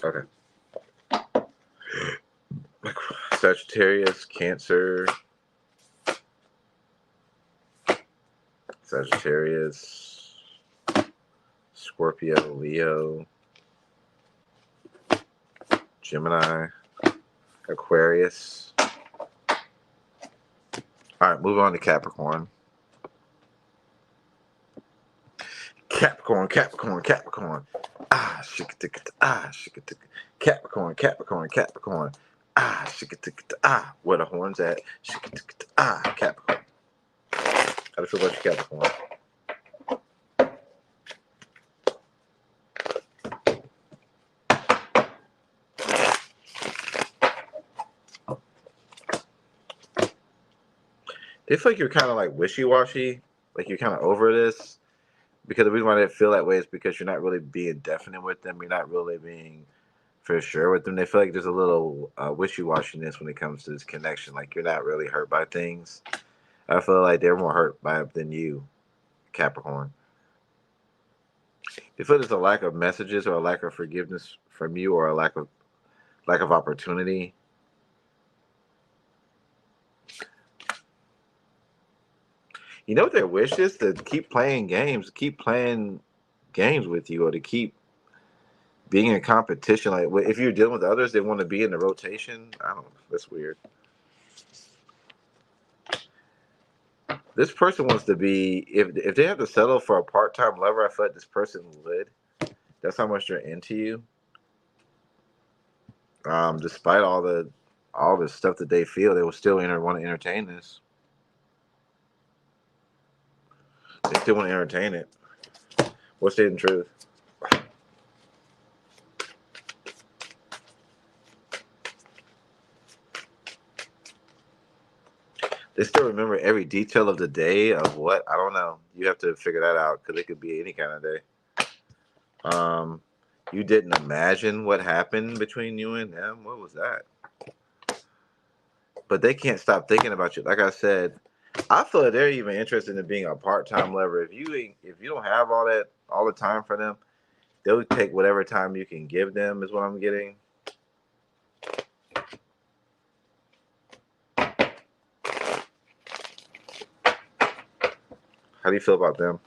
Okay. Sagittarius, Cancer, Sagittarius, Scorpio, Leo, Gemini, Aquarius. All right, move on to Capricorn. Capricorn. Capricorn. Where the horns at? Capricorn. How do you feel about your Capricorn? They feel like you're kind of like wishy-washy, like you're kind of over this. Because the reason why they feel that way is because you're not really being definite with them. You're not really being for sure with them. They feel like there's a little wishy-washiness when it comes to this connection. Like you're not really hurt by things. I feel like they're more hurt by it than you, Capricorn. They feel there's a lack of messages or a lack of forgiveness from you, or a lack of opportunity. You know what their wish is? To keep playing games with you, or to keep being in competition. Like if you're dealing with others, they want to be in the rotation. I don't know. That's weird. This person wants to be, if they have to settle for a part-time lover, I feel like this person would. That's how much they're into you. Despite all the stuff that they feel, they will still want to entertain this. They still want to entertain it. What's the hidden truth? They still remember every detail of the day of what? I don't know. You have to figure that out, because it could be any kind of day. You didn't imagine what happened between you and them. What was that? But they can't stop thinking about you. Like I said, I feel like they're even interested in being a part-time lover. If you don't have all the time for them, they'll take whatever time you can give them, is what I'm getting. How do you feel about them?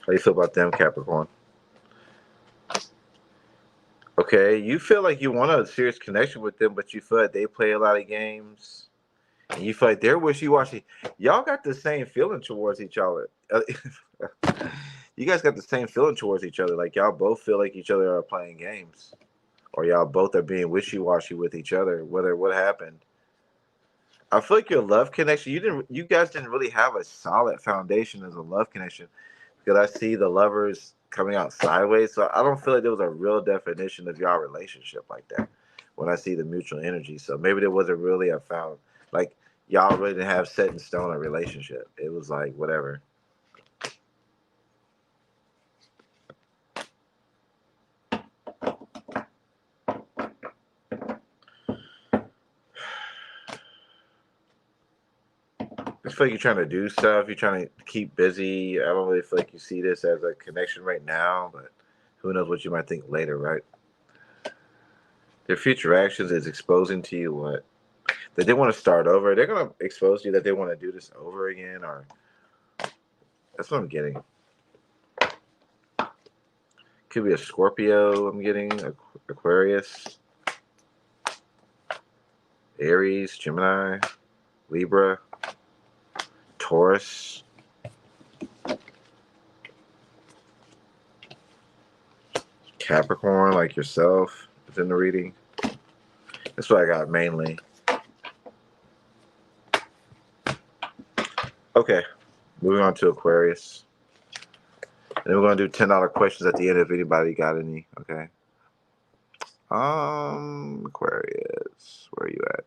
How do you feel about them, Capricorn? Okay, you feel like you want a serious connection with them, but you feel like they play a lot of games, and you feel like they're wishy-washy. Y'all got the same feeling towards each other. You guys got the same feeling towards each other. Like y'all both feel like each other are playing games, or y'all both are being wishy-washy with each other. What happened? I feel like your love connection, you guys didn't really have a solid foundation as a love connection, because I see the lovers coming out sideways. So I don't feel like there was a real definition of y'all relationship like that when I see the mutual energy. So maybe there wasn't really a found, like, y'all really didn't have set in stone a relationship. It was like whatever. I feel like you're trying to do stuff. You're trying to keep busy. I don't really feel like you see this as a connection right now, but who knows what you might think later, right? Their future actions is exposing to you what? That they want to start over. They're going to expose to you that they want to do this over again, or that's what I'm getting. Could be a Scorpio, I'm getting, Aquarius, Aries, Gemini, Libra, Taurus, Capricorn, like yourself, is in the reading. That's what I got mainly. Okay, moving on to Aquarius. And then we're going to do $10 questions at the end if anybody got any, okay? Aquarius, where are you at?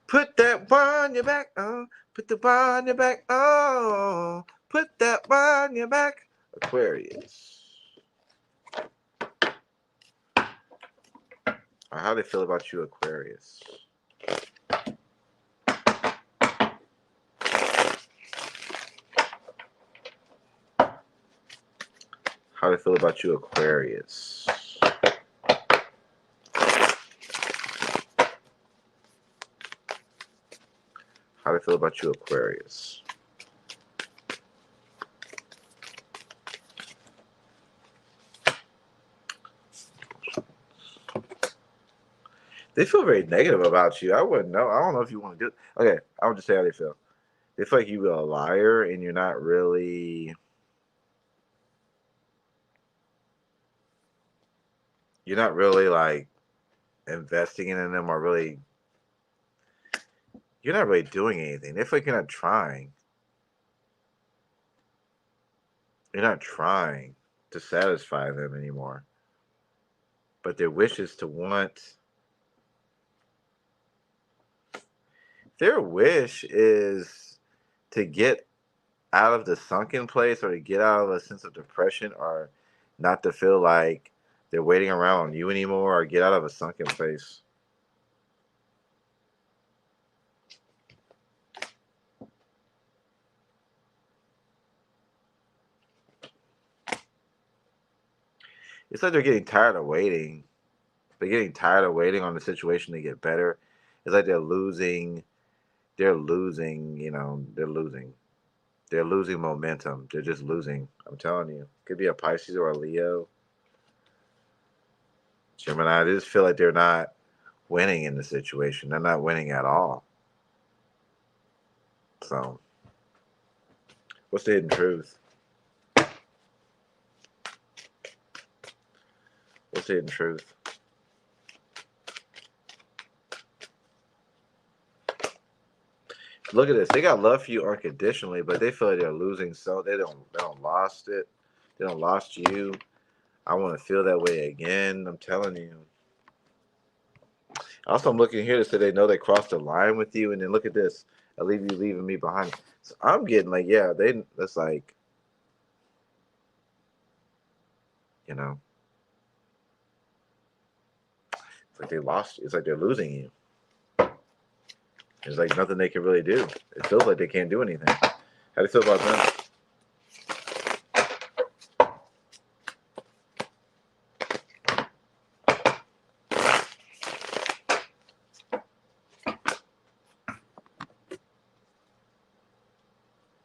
Put that one on your back, put the one on your back, put that one on your back. Aquarius. How do they feel about you, Aquarius? How do they feel about you, Aquarius? How do they feel about you, Aquarius? They feel very negative about you. I wouldn't know. I don't know if you want to do it. Okay, I'll just say how they feel. They feel like you're a liar and you're not really... You're not really, like, investing in them or really... You're not really doing anything. They feel like you're not trying. You're not trying to satisfy them anymore. But their wish is to want... Their wish is to get out of the sunken place, or to get out of a sense of depression, or not to feel like they're waiting around on you anymore, or get out of a sunken place. It's like they're getting tired of waiting. They're getting tired of waiting on the situation to get better. It's like they're losing, you know, they're losing. They're losing momentum. They're just losing. I'm telling you. Could be a Pisces or a Leo. Gemini. They just feel like they're not winning in the situation. They're not winning at all. So, what's the hidden truth? What's the hidden truth? Look at this. They got love for you unconditionally, but they feel like they're losing. So they don't lost it. They don't lost you. I want to feel that way again. I'm telling you. Also, I'm looking here to say they know they crossed the line with you, and then look at this. I leave you leaving me behind. So I'm getting like, yeah, that's like, you know, it's like they lost you. It's like they're losing you. There's like nothing they can really do. It feels like they can't do anything. How do you feel about that?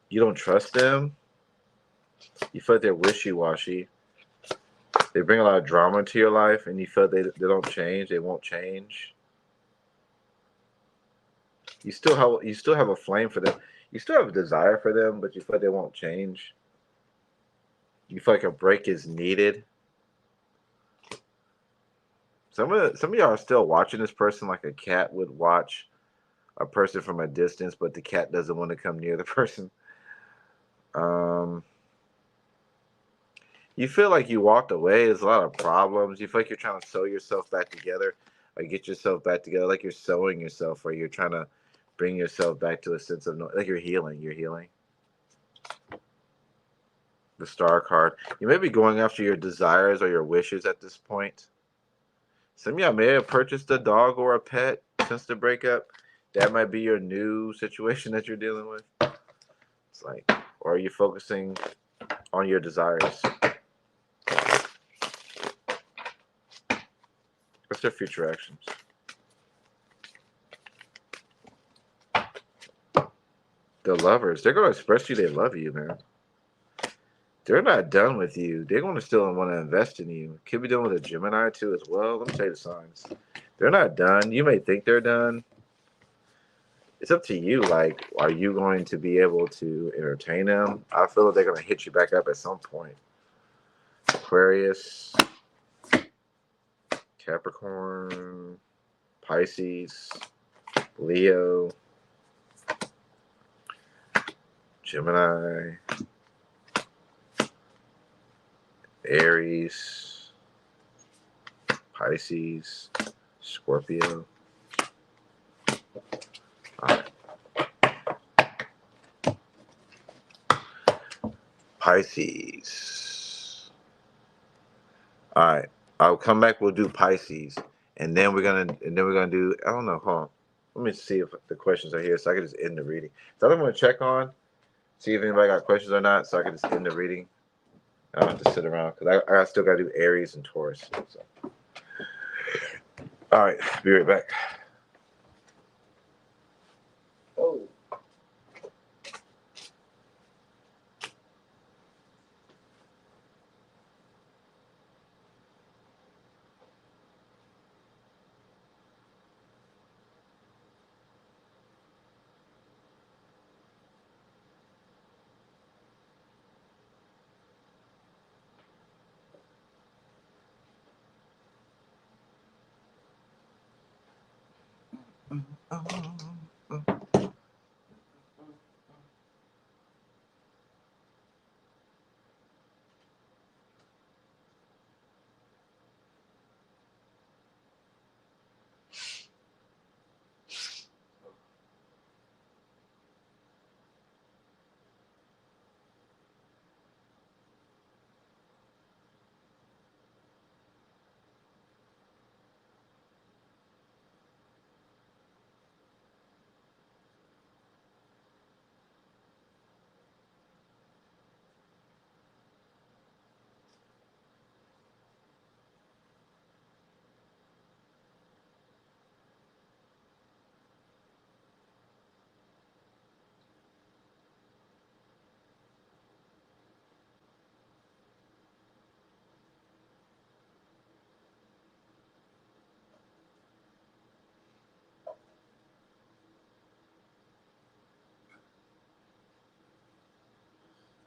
You don't trust them. You feel like they're wishy-washy. They bring a lot of drama into your life, and you feel they don't change. They won't change. You still have a flame for them. You still have a desire for them, but you feel like they won't change. You feel like a break is needed. Some of y'all are still watching this person like a cat would watch a person from a distance, but the cat doesn't want to come near the person. You feel like you walked away. There's a lot of problems. You feel like you're trying to sew yourself back together, or get yourself back together, like you're sewing yourself, or you're trying to bring yourself back to a sense of like you're healing. You're healing. The Star card. You may be going after your desires or your wishes at this point. Some of y'all may have purchased a dog or a pet since the breakup. That might be your new situation that you're dealing with. It's like, or are you focusing on your desires? What's their future actions? The Lovers. They're going to express to you they love you, man. They're not done with you. They're going to still want to invest in you. Could be dealing with a Gemini too as well. Let me tell you the signs. They're not done. You may think they're done. It's up to you. Like, are you going to be able to entertain them? I feel like they're going to hit you back up at some point. Aquarius, Capricorn, Pisces, Leo, Gemini, Aries, Pisces, Scorpio. All right. Pisces. All right. I'll come back. We'll do Pisces, and then we're gonna do. I don't know. Hold on. Let me see if the questions are here, so I can just end the reading. So I'm gonna check on, see if anybody got questions or not, so I can just end the reading. I don't have to sit around because I still gotta do Aries and Taurus. So. All right. Be right back. Oh.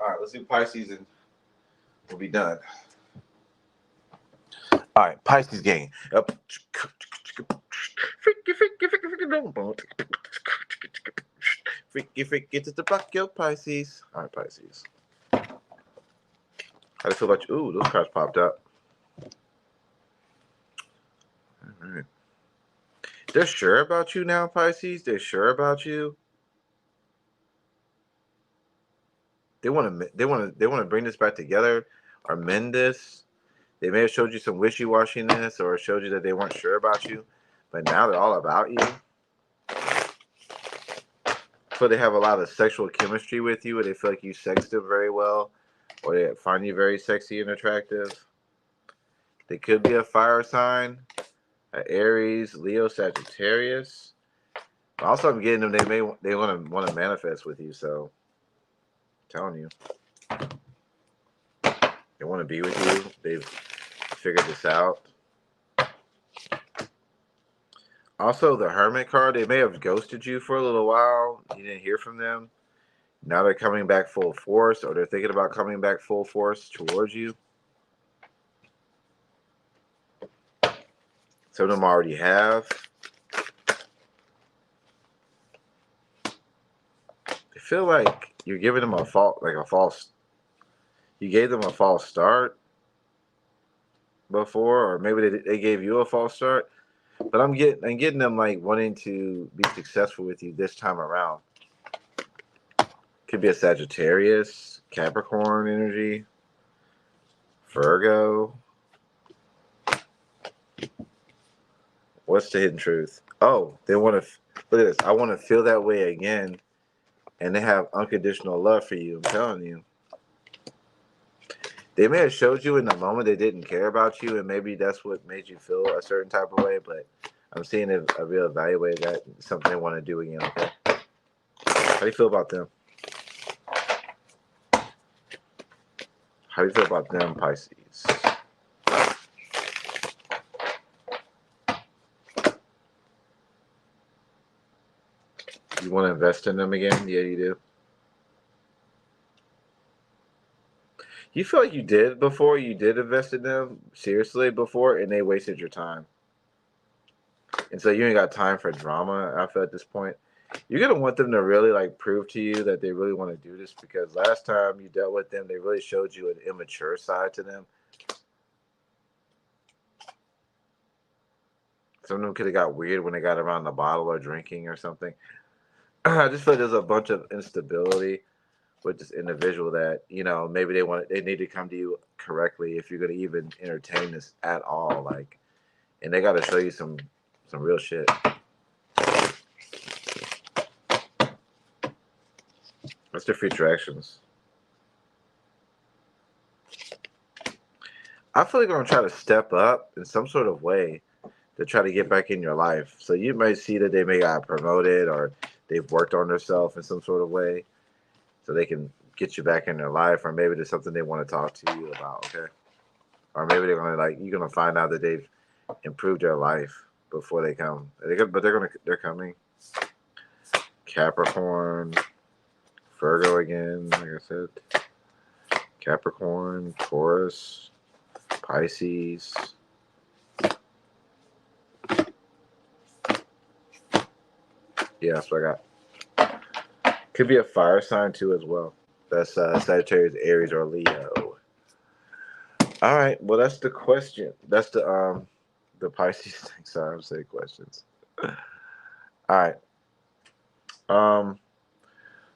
All right, let's do Pisces and we'll be done. All right, Pisces gang. Up. Freaky, it's the buck, yo, Pisces. All right, Pisces. How do you feel about you? Ooh, those cards popped up. All right. They're sure about you now, Pisces. They're sure about you. They want to bring this back together or mend this. They may have showed you some wishy-washiness or showed you that they weren't sure about you, but now they're all about you. So they have a lot of sexual chemistry with you, or they feel like you sex them very well, or they find you very sexy and attractive. They could be a fire sign, an Aries, Leo, Sagittarius. Also, I'm getting them. They want to manifest with you. So, I'm telling you, they want to be with you. They've figured this out. Also, the Hermit card. They may have ghosted you for a little while. You didn't hear from them. Now they're coming back full force, or they're thinking about coming back full force towards you. Some of them already have. feel like you're giving them a false. You gave them a false start before, or maybe they gave you a false start. But I'm getting them like wanting to be successful with you this time around. Could be a Sagittarius, Capricorn energy, Virgo. What's the hidden truth? Oh, they want to look at this. I want to feel that way again, and they have unconditional love for you. I'm telling you. They may have showed you in the moment they didn't care about you, and maybe that's what made you feel a certain type of way. But I'm seeing a real evaluate that something they want to do again. Okay, how do you feel about them? How do you feel about them, Pisces? You want to invest in them again? Yeah, you do. You feel like you did before? You did invest in them seriously before, and they wasted your time. And so you ain't got time for drama, I feel at this point. You're going to want them to really like prove to you that they really want to do this, because last time you dealt with them, they really showed you an immature side to them. Some of them could have got weird when they got around the bottle or drinking or something. I just feel like there's a bunch of instability with this individual that, you know, maybe they need to come to you correctly if you're going to even entertain this at all. Like, and they got to show you some real shit. What's their future actions? I feel like they're going to try to step up in some sort of way to try to get back in your life. So you might see that they may got promoted, or they've worked on themselves in some sort of way so they can get you back in their life, or maybe there's something they want to talk to you about, okay? Or maybe they're going to you're going to find out that they've improved their life before they come. But they're coming. Capricorn, Virgo again, like I said. Capricorn, Taurus, Pisces. Yeah, that's what I got. Could be a fire sign too as well. That's Sagittarius, Aries, or Leo. All right. Well, that's the question. That's the Pisces thing. Sorry, I'm saying questions. All right. I'm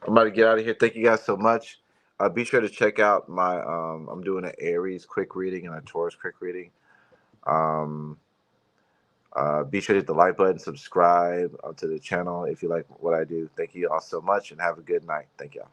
about to get out of here. Thank you guys so much. Be sure to check out my I'm doing an Aries quick reading and a Taurus quick reading. Be sure to hit the like button, subscribe to the channel if you like what I do. Thank you all so much, and have a good night. Thank y'all.